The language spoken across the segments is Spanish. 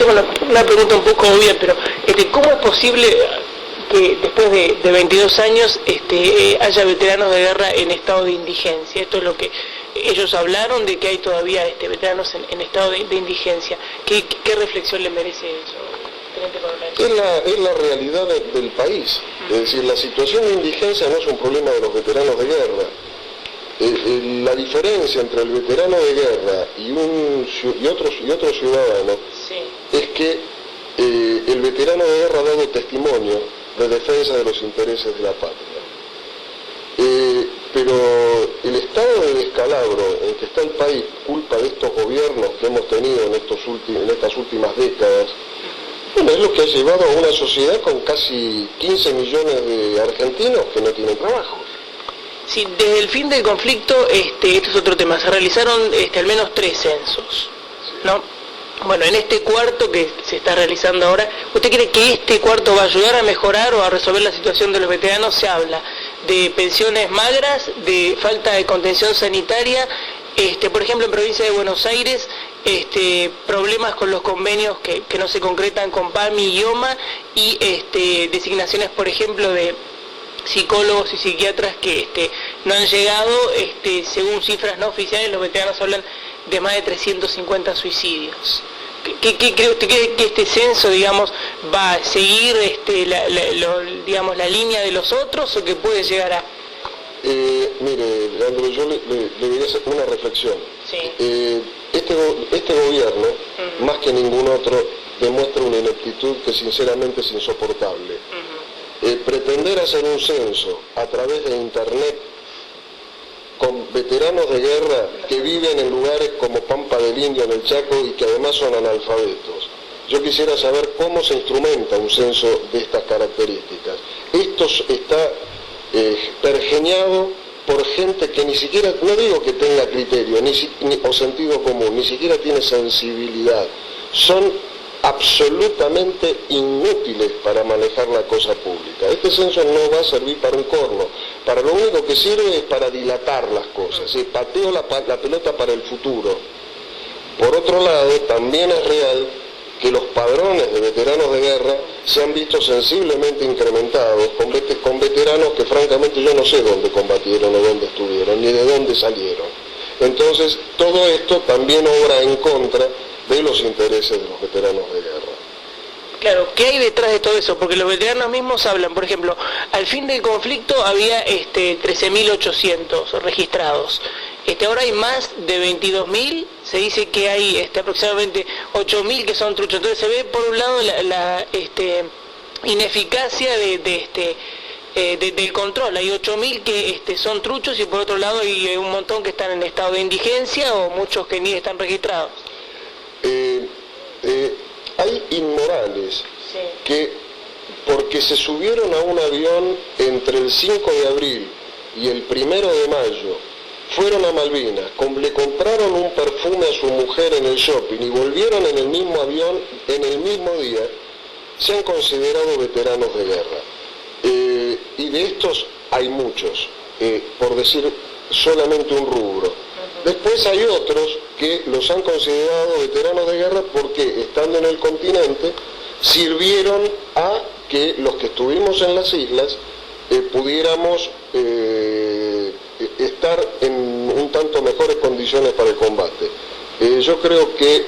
tengo una pregunta un poco obvia, pero ¿cómo es posible que después de 22 años haya veteranos de guerra en estado de indigencia? Esto es lo que ellos hablaron, de que hay todavía veteranos en estado de indigencia. ¿Qué reflexión le merece eso, Teniente Coronel? Es la realidad del país. Es decir, la situación de indigencia no es un problema de los veteranos de guerra. La diferencia entre el veterano de guerra y otro ciudadano es que el veterano de guerra ha dado testimonio de defensa de los intereses de la patria. Pero el estado de descalabro en que está el país, culpa de estos gobiernos que hemos tenido en estas últimas décadas, bueno, es lo que ha llevado a una sociedad con casi 15 millones de argentinos que no tienen trabajo. Sí, desde el fin del conflicto, este es otro tema, se realizaron al menos 3 censos, ¿no? Bueno, en este cuarto que se está realizando ahora, ¿usted cree que este cuarto va a ayudar a mejorar o a resolver la situación de los veteranos? Se habla de pensiones magras, de falta de contención sanitaria, por ejemplo en provincia de Buenos Aires, problemas con los convenios que no se concretan con PAMI y IOMA, y designaciones, por ejemplo, de psicólogos y psiquiatras que no han llegado. Según cifras no oficiales, los veteranos hablan de más de 350 suicidios. ¿Qué cree usted que este censo, digamos, va a seguir la línea de los otros, o que puede llegar a...? Mire, Leandro, yo le voy a hacer una reflexión. Sí. Este gobierno, más que ningún otro, demuestra una ineptitud que sinceramente es insoportable. Pretender hacer un censo a través de internet con veteranos de guerra que viven en lugares como Pampa del Indio, en el Chaco, y que además son analfabetos. Yo quisiera saber cómo se instrumenta un censo de estas características. Esto está pergeñado por gente que ni siquiera, no digo que tenga criterio o sentido común, ni siquiera tiene sensibilidad. Son absolutamente inútiles para manejar la cosa pública. Este censo no va a servir para un corno. Para lo único que sirve es para dilatar las cosas. Pateo la pelota para el futuro. Por otro lado, también es real que los padrones de veteranos de guerra se han visto sensiblemente incrementados con veteranos que francamente yo no sé dónde combatieron o dónde estuvieron, ni de dónde salieron. Entonces, todo esto también obra en contra de los intereses de los veteranos de guerra. Claro, ¿qué hay detrás de todo eso? Porque los veteranos mismos hablan, por ejemplo, al fin del conflicto había 13.800 registrados. Ahora hay más de 22.000, se dice que hay aproximadamente 8.000 que son truchos. Entonces se ve por un lado la ineficacia del control. Hay 8.000 que son truchos, y por otro lado hay un montón que están en estado de indigencia, o muchos que ni están registrados. Hay inmorales que, porque se subieron a un avión entre el 5 de abril y el 1 de mayo, fueron a Malvinas, le compraron un perfume a su mujer en el shopping y volvieron en el mismo avión en el mismo día, se han considerado veteranos de guerra. Y de estos hay muchos, por decir solamente un rubro. Después hay otros que los han considerado veteranos de guerra porque, estando en el continente, sirvieron a que los que estuvimos en las islas pudiéramos estar en un tanto mejores condiciones para el combate. Yo creo que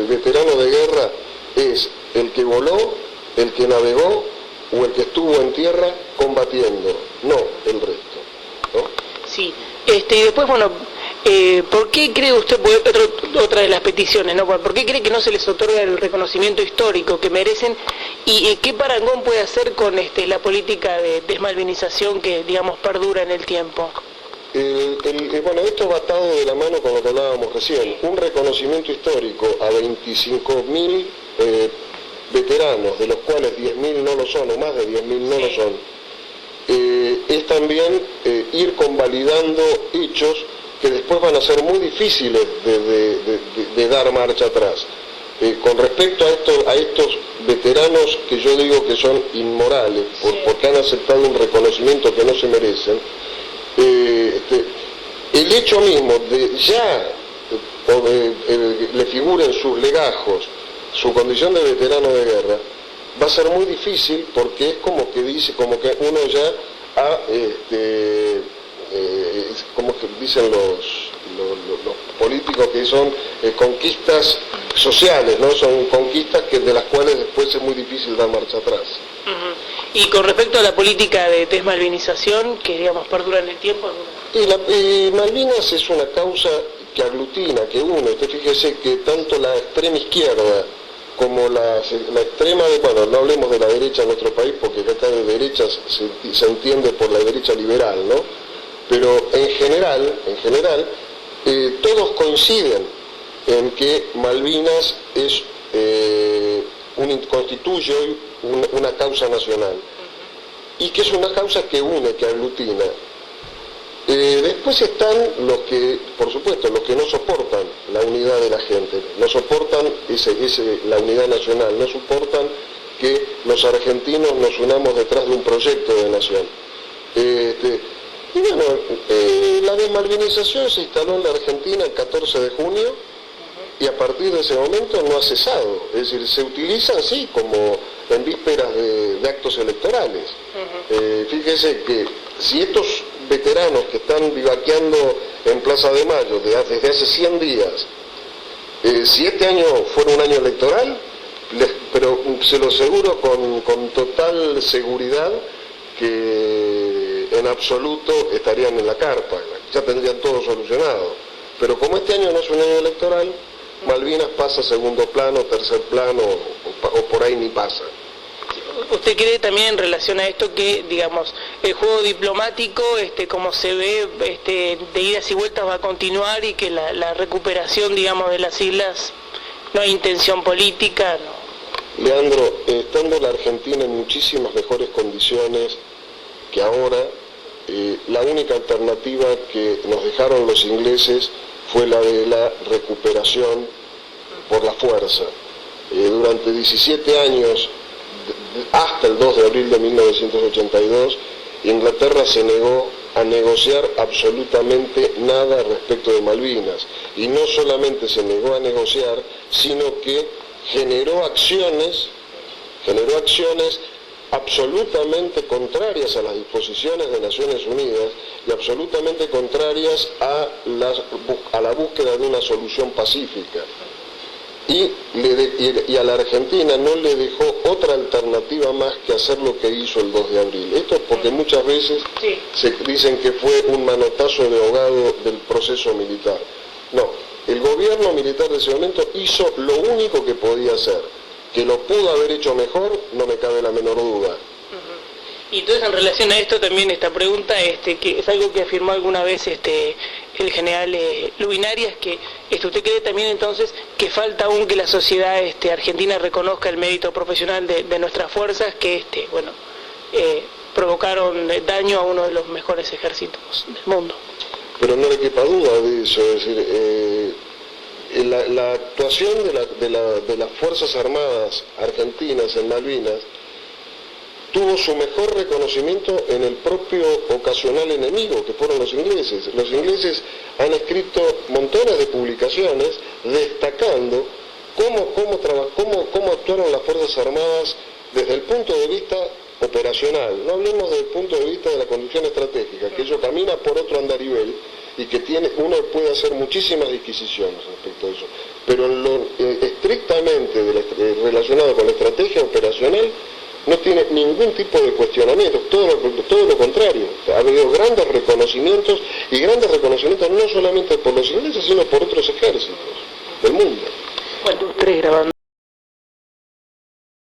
veterano de guerra es el que voló, el que navegó o el que estuvo en tierra combatiendo, no el resto, ¿no? Sí, y después, bueno, ¿por qué cree usted, otra de las peticiones, ¿no? ¿Por qué cree que no se les otorga el reconocimiento histórico que merecen? ¿Y qué parangón puede hacer con la política de desmalvinización que, digamos, perdura en el tiempo? Bueno, esto va atado de la mano con lo que hablábamos recién. Un reconocimiento histórico a 25.000 veteranos, de los cuales 10.000 no lo son, o más de 10.000 no lo son, es también ir convalidando hechos que después van a ser muy difíciles de dar marcha atrás. Con respecto a estos veteranos que yo digo que son inmorales, porque han aceptado un reconocimiento que no se merecen, el hecho mismo de ya le figuren sus legajos su condición de veterano de guerra, va a ser muy difícil porque es como que uno ya ha, como que dicen los políticos que son conquistas sociales, ¿no? Son conquistas de las cuales después es muy difícil dar marcha atrás. Y con respecto a la política de desmalvinización, que digamos perdura en el tiempo. Malvinas es una causa que aglutina, que une. Usted fíjese que tanto la extrema izquierda como la extrema, bueno, no hablemos de la derecha en nuestro país, porque acá de derecha se entiende por la derecha liberal, ¿no? Pero en general, todos coinciden en que Malvinas constituye hoy una causa nacional, y que es una causa que une, que aglutina. Después están los que, por supuesto, los que no soportan la unidad de la gente, no soportan la unidad nacional, no soportan que los argentinos nos unamos detrás de un proyecto de nación. Y bueno, la desmalvinización se instaló en la Argentina el 14 de junio y a partir de ese momento no ha cesado. Es decir, se utiliza así como en vísperas de actos electorales. Fíjese que si estos veteranos que están vivaqueando en Plaza de Mayo desde hace 100 días, si este año fuera un año electoral, pero se lo aseguro con total seguridad que en absoluto estarían en la carpa, ya tendrían todo solucionado. Pero como este año no es un año electoral, Malvinas pasa a segundo plano, tercer plano, o por ahí ni pasa. ¿Usted cree también en relación a esto que, digamos, el juego diplomático, como se ve, de idas y vueltas va a continuar y que la recuperación, digamos, de las islas, no hay intención política? No. Leandro, estando la Argentina en muchísimas mejores condiciones que ahora, la única alternativa que nos dejaron los ingleses fue la de la recuperación por la fuerza. Durante 17 años, hasta el 2 de abril de 1982, Inglaterra se negó a negociar absolutamente nada respecto de Malvinas. Y no solamente se negó a negociar, sino que generó acciones absolutamente contrarias a las disposiciones de Naciones Unidas y absolutamente contrarias a la búsqueda de una solución pacífica. Y a la Argentina no le dejó otra alternativa más que hacer lo que hizo el 2 de abril. Esto es porque muchas veces se dicen que fue un manotazo de ahogado del proceso militar. No, el gobierno militar de ese momento hizo lo único que podía hacer. Que lo pudo haber hecho mejor, no me cabe la menor duda. Y entonces en relación a esto también esta pregunta, que es algo que afirmó alguna vez el general Lubinarias, que ¿usted cree también entonces que falta aún que la sociedad argentina reconozca el mérito profesional de nuestras fuerzas que provocaron daño a uno de los mejores ejércitos del mundo? Pero no le quepa duda de eso, es decir, la actuación de las Fuerzas Armadas argentinas en Malvinas tuvo su mejor reconocimiento en el propio ocasional enemigo, que fueron los ingleses. Los ingleses han escrito montones de publicaciones destacando cómo actuaron las Fuerzas Armadas desde el punto de vista operacional. No hablemos desde el punto de vista de la conducción estratégica, que ello camina por otro andarivel y que uno puede hacer muchísimas disquisiciones respecto a eso. Pero en lo estrictamente relacionado con la estrategia operacional, no tiene ningún tipo de cuestionamiento, todo lo contrario. Ha habido grandes reconocimientos, y grandes reconocimientos no solamente por los ingleses, sino por otros ejércitos del mundo. Bueno, 3 grabando.